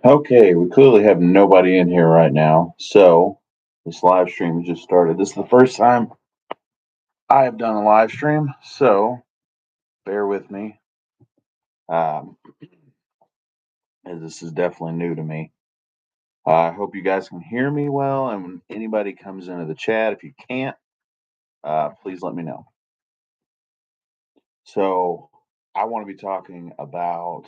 Okay, we clearly have nobody in here right now. So this live stream just started. This is the first time I have done a live stream, so bear with me. Um, as this is definitely new to me. I hope you guys can hear me well. And when anybody comes into the chat, if you can't, please let me know. So I want to be talking about,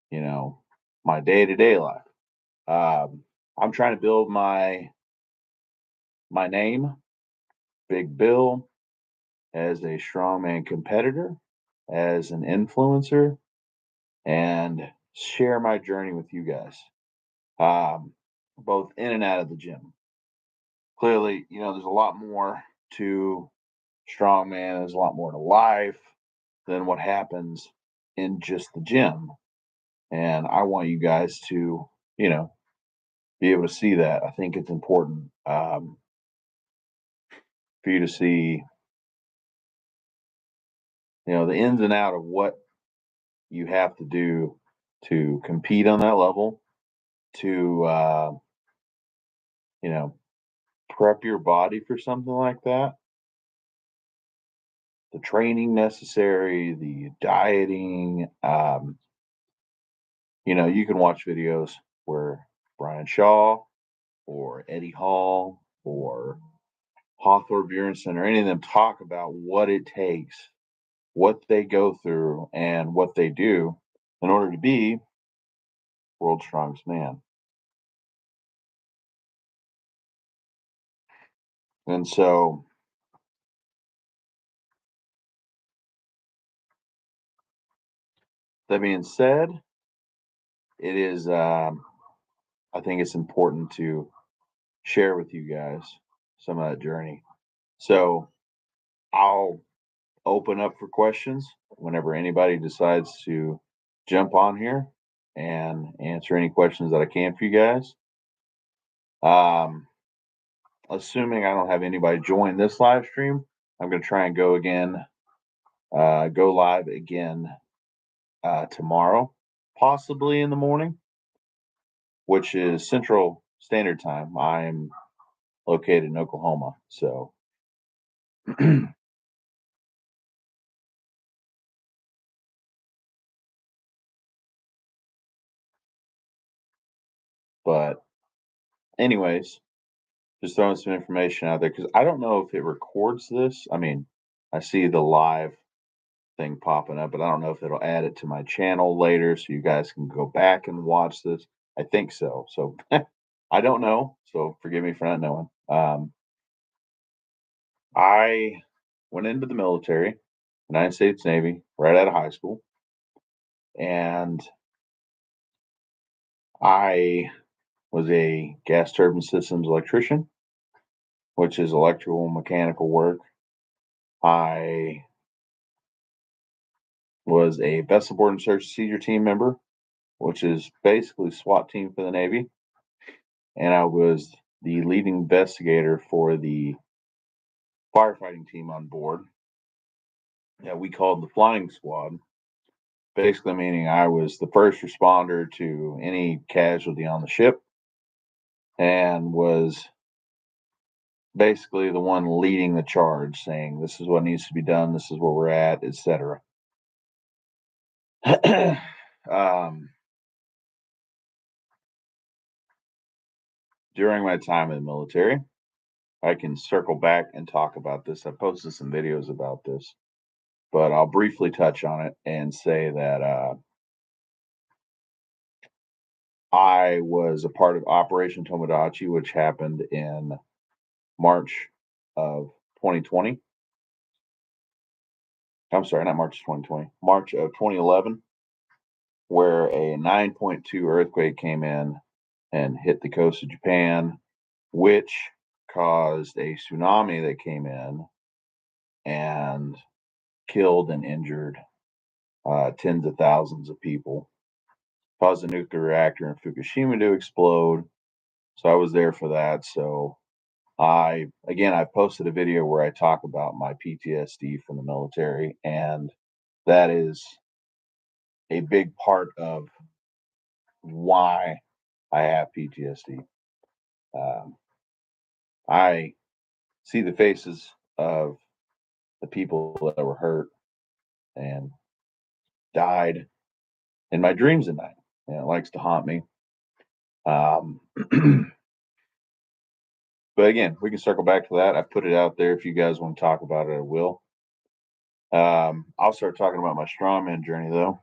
you know, my day-to-day life. I'm trying to build my name, Big Bill, as a strongman competitor, as an influencer, and share my journey with you guys, um, both in and out of the gym. Clearly, there's a lot more to strongman, there's a lot more to life than what happens in just the gym. And I want you guys to, be able to see that. I think it's important for you to see, the ins and out of what you have to do to compete on that level, to you know prep your body for something like that, the training necessary, the dieting. You can watch videos where Brian Shaw or Eddie Hall or Hawthorne Bjornsson or any of them talk about what it takes, what they go through, and what they do in order to be world's strongest man. And so, that being said, it is, I think it's important to share with you guys some of that journey. So I'll open up for questions whenever anybody decides to jump on here and answer any questions that I can for you guys. Um, Assuming I don't have anybody join this live stream, I'm going to try and go live again tomorrow, possibly in the morning, which is Central Standard Time. I'm located in Oklahoma, so but anyways, just throwing some information out there because I don't know if it records this. I mean, I see the live thing popping up, but I don't know if it'll add it to my channel later so you guys can go back and watch this. I think so. So I don't know. So forgive me for not knowing. I went into the military, United States Navy, right out of high school. And I was a gas turbine systems electrician, which is electrical and mechanical work. I was a vessel board and search and seizure team member, which is basically SWAT team for the Navy. And I was the lead investigator for the firefighting team on board that we called the flying squad, basically meaning I was the first responder to any casualty on the ship and was basically the one leading the charge, saying this is what needs to be done, this is where we're at, etc. um, During my time in the military, I can circle back and talk about this. I posted some videos about this, but I'll briefly touch on it and say that I was a part of Operation Tomodachi, which happened in March of 2020. I'm sorry, not March 2020, March of 2011, where a 9.2 earthquake came in and hit the coast of Japan, which caused a tsunami that came in and killed and injured tens of thousands of people, caused a nuclear reactor in Fukushima to explode. So I was there for that. So I posted a video where I talk about my PTSD from the military, and that is a big part of why I have PTSD. Um, I see the faces of the people that were hurt and died in my dreams at night. And it likes to haunt me. Um, but again, we can circle back to that. I put it out there. If you guys want to talk about it, I will. I'll start talking about my strongman journey though.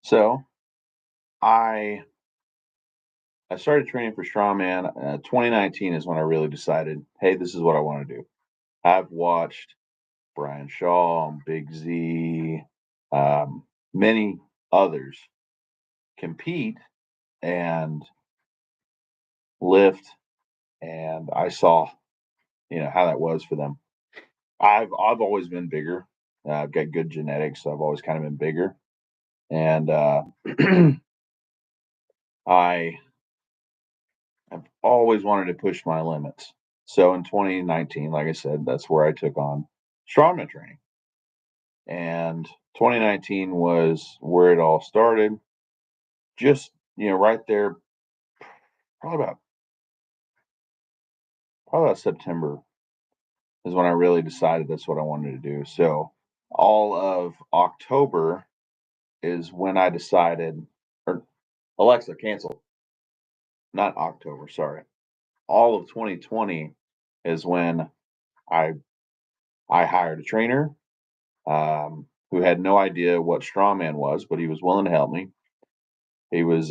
So I I started training for strongman. 2019 is when I really decided, hey, this is what I want to do. I've watched Brian Shaw, Big Z, many others compete and lift, and I saw, how that was for them. I've always been bigger. I've got good genetics, so I've always kind of been bigger, and I have always wanted to push my limits. So in 2019, like I said, that's where I took on strongman training, and 2019 was where it all started. Just right there, probably about probably about September is when I really decided that's what I wanted to do. So all of October is when I decided, or Alexa, cancel, not October, sorry. All of 2020 is when I I hired a trainer who had no idea what strongman was, but he was willing to help me. He was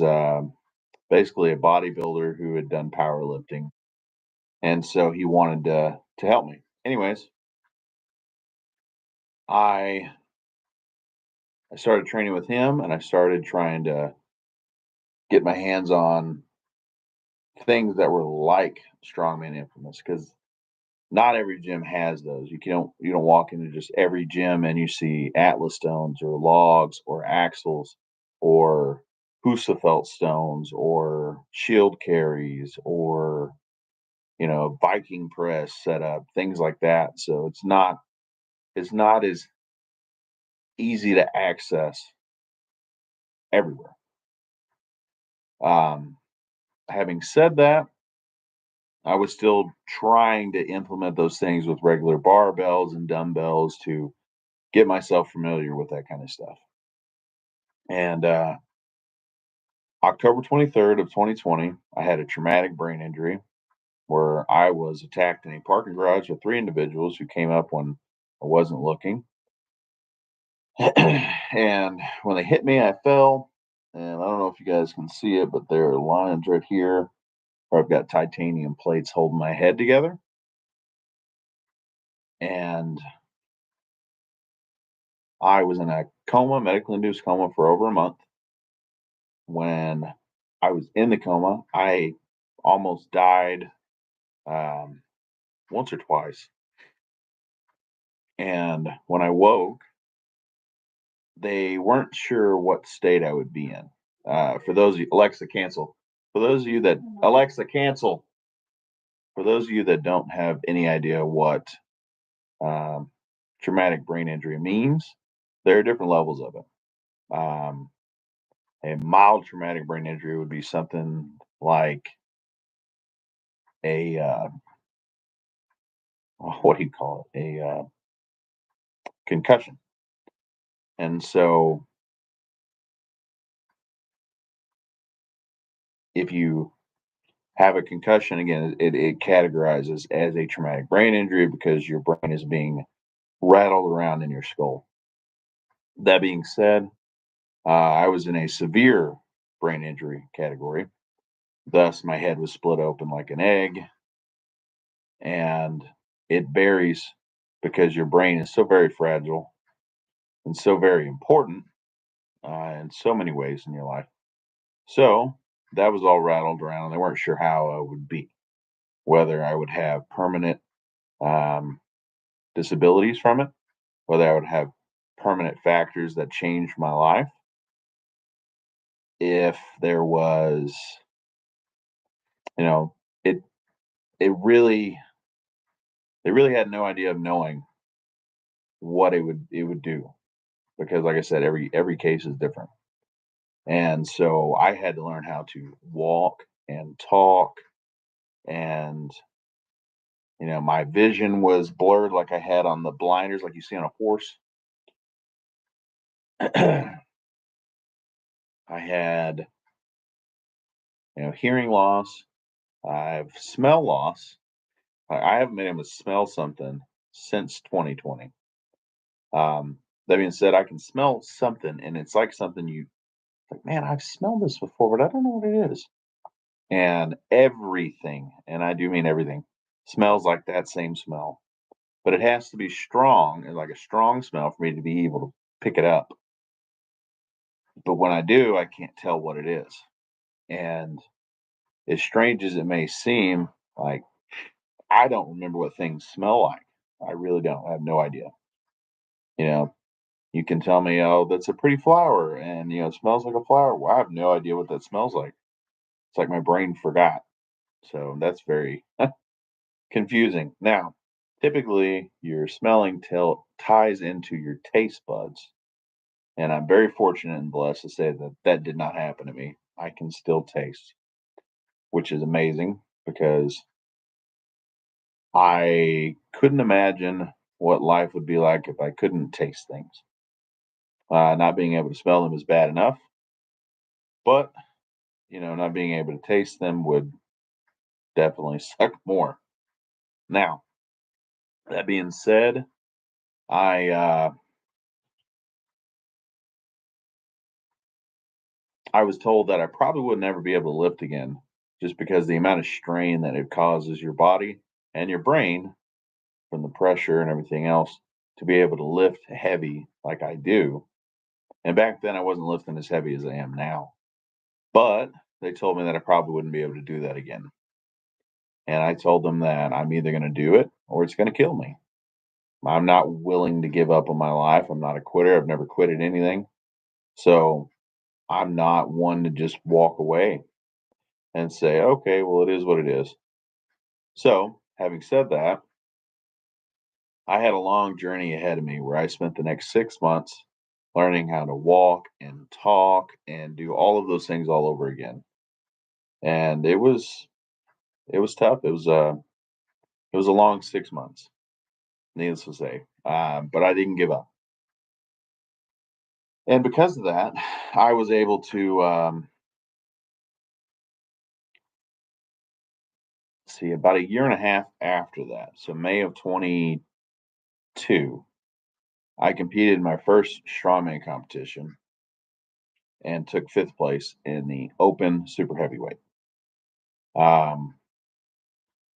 basically a bodybuilder who had done powerlifting, and so he wanted to help me. Anyways, I I started training with him, and I started trying to get my hands on things that were like strongman implements because not every gym has those. You don't walk into just every gym and you see Atlas stones or logs or axles or Husafelt stones or shield carries or Viking press setup, things like that. So it's not as easy to access everywhere. Um, Having said that, I was still trying to implement those things with regular barbells and dumbbells to get myself familiar with that kind of stuff. And October 23rd of 2020, I had a traumatic brain injury where I was attacked in a parking garage with three individuals who came up when I wasn't looking. And when they hit me, I fell. And I don't know if you guys can see it, but there are lines right here where I've got titanium plates holding my head together. And I was in a coma, medically induced coma, for over a month. When I was in the coma, I almost died um, once or twice. And when I woke, they weren't sure what state I would be in. For those of you, Alexa, cancel. For those of you that, Alexa, cancel. For those of you that don't have any idea what um, traumatic brain injury means, there are different levels of it. A mild traumatic brain injury would be something like a what do you call it? A concussion. And so, if you have a concussion, again, it categorizes as a traumatic brain injury because your brain is being rattled around in your skull. That being said, I was in a severe brain injury category. Thus, my head was split open like an egg, and it varies because your brain is so very fragile and so very important in so many ways in your life. So that was all rattled around. They weren't sure how I would be, whether I would have permanent um, disabilities from it, whether I would have permanent factors that changed my life, if there was, you know, it. it really they really had no idea of knowing what it would do, because like I said, every case is different. And so I had to learn how to walk and talk, and my vision was blurred like I had on the blinders like you see on a horse. I had, hearing loss. I have smell loss. I haven't been able to smell something since 2020. That being said, I can smell something, and it's like something you like. Man, I've smelled this before, but I don't know what it is. And everything, and I do mean everything, smells like that same smell. But it has to be strong, and like a strong smell for me to be able to pick it up. But when I do, I can't tell what it is. And as strange as it may seem, like I don't remember what things smell like. I really don't. I have no idea. You know, you can tell me, oh, that's a pretty flower, and it smells like a flower. Well, I have no idea what that smells like. It's like my brain forgot. So that's very confusing. Now, typically, your smelling ties into your taste buds, and I'm very fortunate and blessed to say that that did not happen to me. I can still taste, which is amazing because I couldn't imagine what life would be like if I couldn't taste things. Not being able to smell them is bad enough, but not being able to taste them would definitely suck more. Now, that being said, I I was told that I probably would never be able to lift again, just because the amount of strain that it causes your body and your brain from the pressure and everything else to be able to lift heavy like I do. And back then, I wasn't lifting as heavy as I am now, but they told me that I probably wouldn't be able to do that again. And I told them that I'm either going to do it or it's going to kill me. I'm not willing to give up on my life. I'm not a quitter. I've never quitted anything. So I'm not one to just walk away and say, okay, well, it is what it is. So, having said that, I had a long journey ahead of me where I spent the next 6 months learning how to walk and talk and do all of those things all over again. And it was tough. It was a long 6 months, needless to say. But I didn't give up. And because of that, I was able to see about a year and a half after that. So May of 22, I competed in my first strongman competition and took fifth place in the open super heavyweight. Um,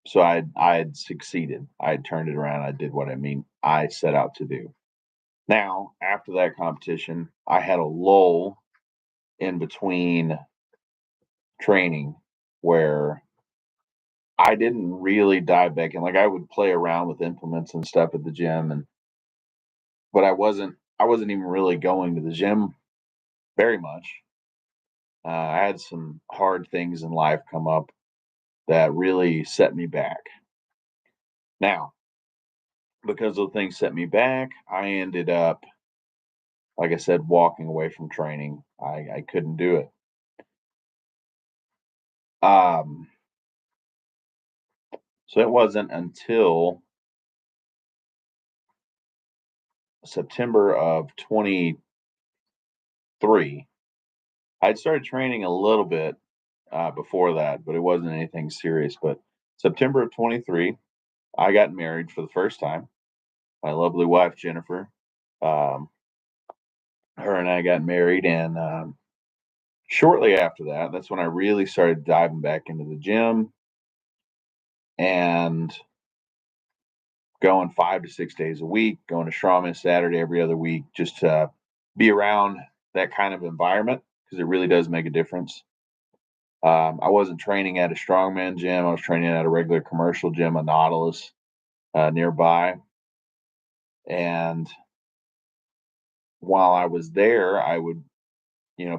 so I had succeeded. I had turned it around. I did what I set out to do. Now, after that competition, I had a lull in between training where I didn't really dive back in. Like I would play around with implements and stuff at the gym, but I wasn't even really going to the gym very much. I had some hard things in life come up that really set me back. Now, because those things set me back, I ended up, like I said, walking away from training. I couldn't do it. Um, so it wasn't until September of 23. I'd started training a little bit before that, but it wasn't anything serious. But September of 23, I got married for the first time. My lovely wife, Jennifer. Um, her and I got married, and shortly after that, that's when I really started diving back into the gym and going 5 to 6 days a week, going to Strongman Saturday every other week, just to be around that kind of environment because it really does make a difference. I wasn't training at a strongman gym. I was training at a regular commercial gym, a Nautilus nearby. And while I was there, I would,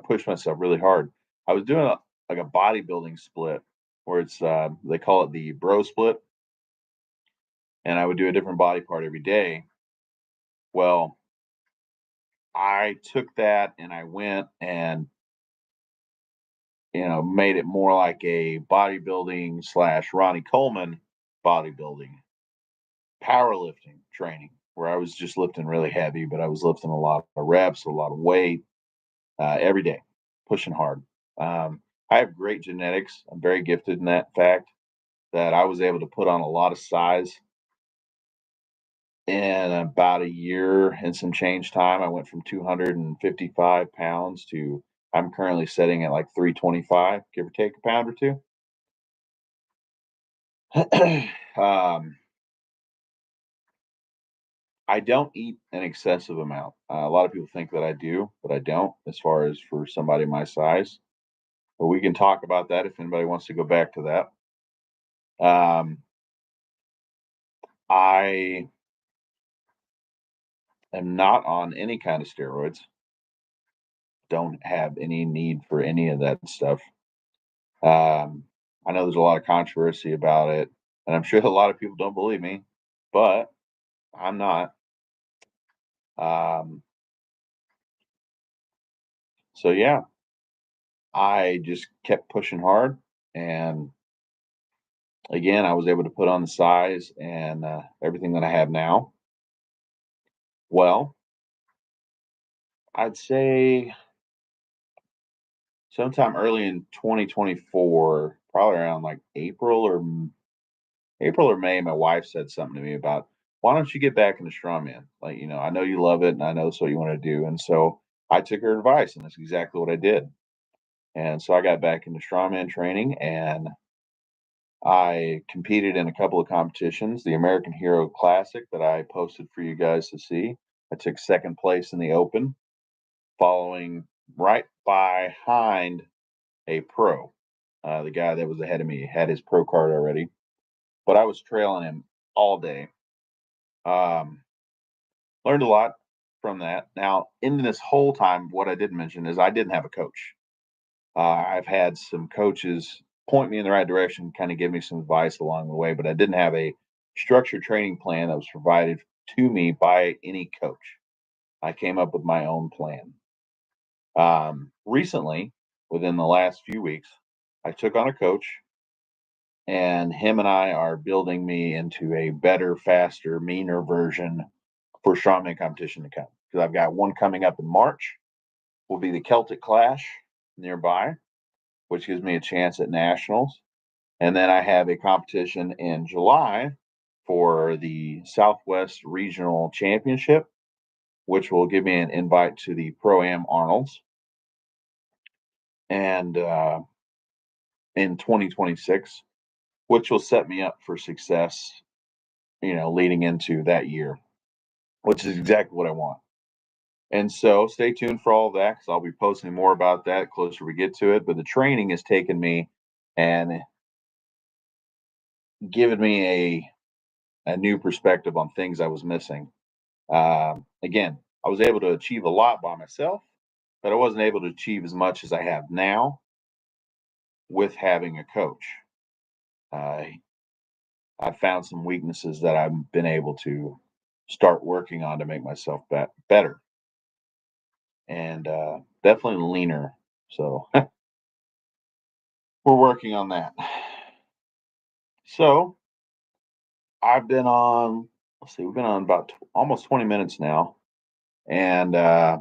push myself really hard. I was doing like a bodybuilding split where it's they call it the bro split, and I would do a different body part every day. Well, I took that and I went and made it more like a bodybuilding slash Ronnie Coleman bodybuilding powerlifting training, where I was just lifting really heavy, but I was lifting a lot of reps, a lot of weight every day, pushing hard. I have great genetics. I'm very gifted in that fact that I was able to put on a lot of size in about a year and some change time. I went from 255 pounds to I'm currently sitting at like 325, give or take a pound or two. I don't eat an excessive amount. A lot of people think that I do, but I don't, as far as for somebody my size. But we can talk about that if anybody wants to go back to that. I am not on any kind of steroids. Don't have any need for any of that stuff. I know there's a lot of controversy about it, and I'm sure a lot of people don't believe me, but I'm not. Um, so yeah, I just kept pushing hard, and again, I was able to put on the size and everything that I have now. Well, I'd say sometime early in 2024, probably around like April or May, my wife said something to me about, why don't you get back into strongman? Like, I know you love it and I know that's what you want to do. And so I took her advice and that's exactly what I did. And so I got back into strongman training and I competed in a couple of competitions, the American Hero Classic that I posted for you guys to see. I took second place in the open, following right behind a pro. The guy that was ahead of me had his pro card already, but I was trailing him all day. Um, Learned a lot from that. Now, in this whole time, what I didn't mention is I didn't have a coach. I've had some coaches point me in the right direction, kind of give me some advice along the way, but I didn't have a structured training plan that was provided to me by any coach. I came up with my own plan. Recently, within the last few weeks, I took on a coach, and him and I are building me into a better, faster, meaner version for strongman competition to come. Because I've got one coming up in March, will be the Celtic Clash nearby, which gives me a chance at nationals. And then I have a competition in July for the Southwest Regional Championship, which will give me an invite to the Pro Am Arnold's. And in 2026, which will set me up for success, leading into that year, which is exactly what I want. And so stay tuned for all of that because I'll be posting more about that closer we get to it. But the training has taken me and given me a new perspective on things I was missing. Again, I was able to achieve a lot by myself, but I wasn't able to achieve as much as I have now with having a coach. Uh, I've found some weaknesses that I've been able to start working on to make myself better and definitely leaner. So we're working on that. So I've been on, let's see, we've been on about almost 20 minutes now. And I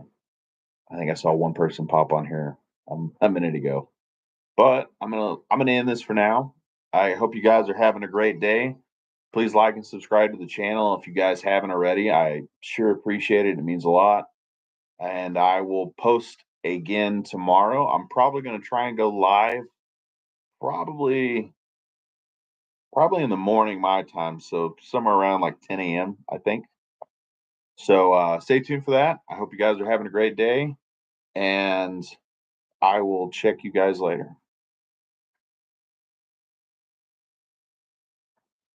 think I saw one person pop on here a minute ago. But I'm gonna end this for now. I hope you guys are having a great day. Please like and subscribe to the channel if you guys haven't already. I sure appreciate it. It means a lot. And I will post again tomorrow. I'm probably going to try and go live probably in the morning my time, so somewhere around like 10 a.m. I think. So stay tuned for that. I hope you guys are having a great day, and I will check you guys later.